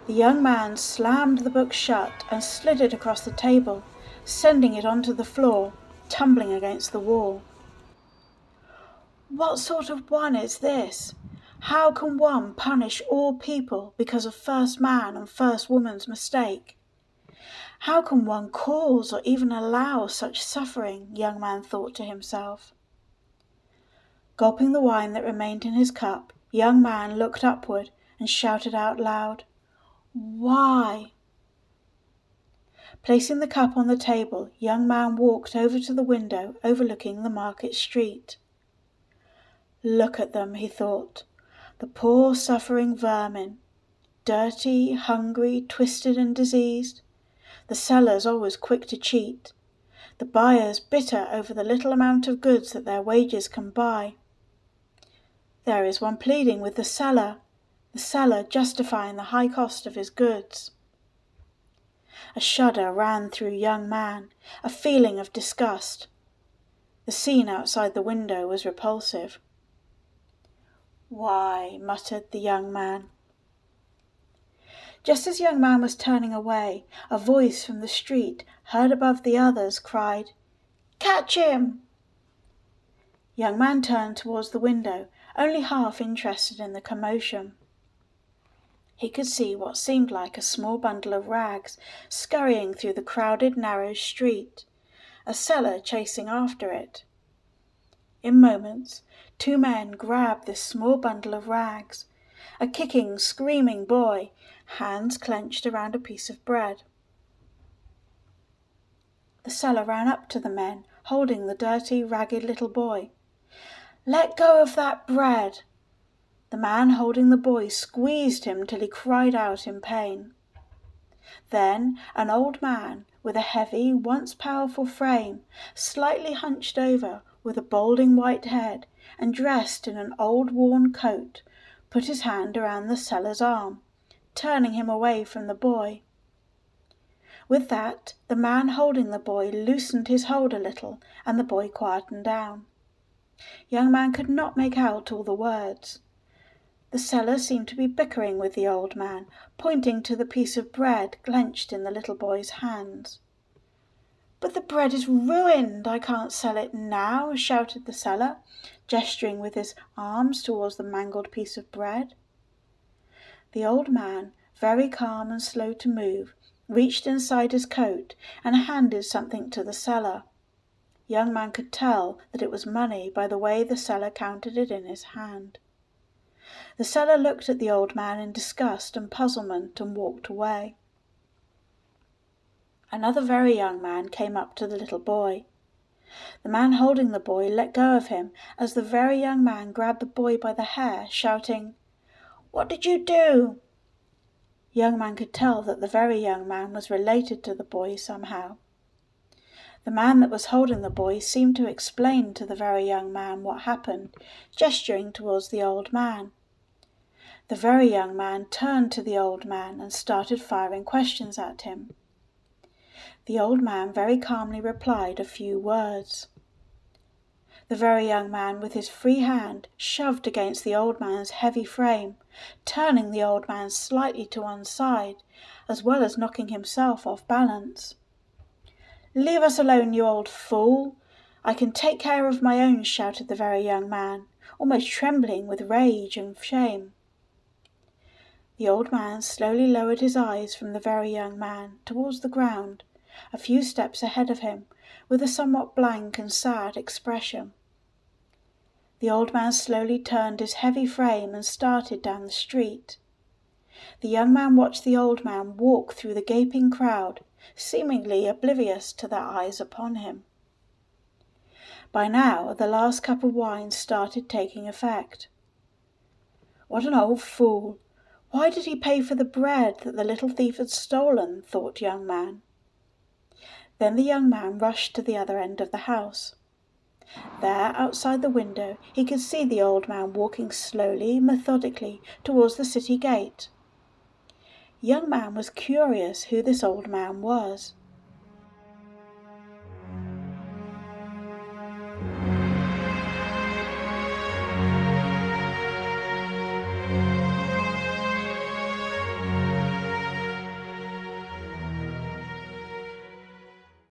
The young man slammed the book shut and slid it across the table, sending it onto the floor, tumbling against the wall. What sort of one is this? How can one punish all people because of first man and first woman's mistake? How can one cause or even allow such suffering? Young man thought to himself. Gulping the wine that remained in his cup, young man looked upward and shouted out loud, "Why?" Placing the cup on the table, young man walked over to the window overlooking the market street. Look at them, he thought, the poor suffering vermin, dirty, hungry, twisted and diseased, the sellers always quick to cheat, the buyers bitter over the little amount of goods that their wages can buy. There is one pleading with the seller justifying the high cost of his goods. A shudder ran through young man, a feeling of disgust. The scene outside the window was repulsive. "Why?" muttered the young man. Just as young man was turning away, a voice from the street, heard above the others, cried, "Catch him!" Young man turned towards the window, only half interested in the commotion. He could see what seemed like a small bundle of rags scurrying through the crowded, narrow street, a seller chasing after it. In moments, two men grabbed this small bundle of rags, a kicking, screaming boy, hands clenched around a piece of bread. The seller ran up to the men, holding the dirty, ragged little boy. "Let go of that bread!" The man holding the boy squeezed him till he cried out in pain. Then an old man with a heavy, once powerful frame, slightly hunched over, with a balding white head, and dressed in an old worn coat, put his hand around the seller's arm, turning him away from the boy. With that, the man holding the boy loosened his hold a little, and the boy quietened down. Young man could not make out all the words. The seller seemed to be bickering with the old man, pointing to the piece of bread clenched in the little boy's hands. "But the bread is ruined, I can't sell it now," shouted the seller, gesturing with his arms towards the mangled piece of bread. The old man, very calm and slow to move, reached inside his coat and handed something to the seller. Young man could tell that it was money by the way the seller counted it in his hand. The seller looked at the old man in disgust and puzzlement and walked away. Another very young man came up to the little boy. The man holding the boy let go of him as the very young man grabbed the boy by the hair, shouting, "What did you do?" Young man could tell that the very young man was related to the boy somehow. The man that was holding the boy seemed to explain to the very young man what happened, gesturing towards the old man. The very young man turned to the old man and started firing questions at him. The old man very calmly replied a few words. The very young man with his free hand shoved against the old man's heavy frame, turning the old man slightly to one side, as well as knocking himself off balance. "Leave us alone, you old fool! I can take care of my own," shouted the very young man, almost trembling with rage and shame. The old man slowly lowered his eyes from the very young man towards the ground, a few steps ahead of him, with a somewhat blank and sad expression. The old man slowly turned his heavy frame and started down the street. The young man watched the old man walk through the gaping crowd, seemingly oblivious to their eyes upon him. By now the last cup of wine started taking effect. "What an old fool! Why did he pay for the bread that the little thief had stolen?" thought young man. Then the young man rushed to the other end of the house. There, outside the window, he could see the old man walking slowly, methodically, towards the city gate. Young man was curious who this old man was.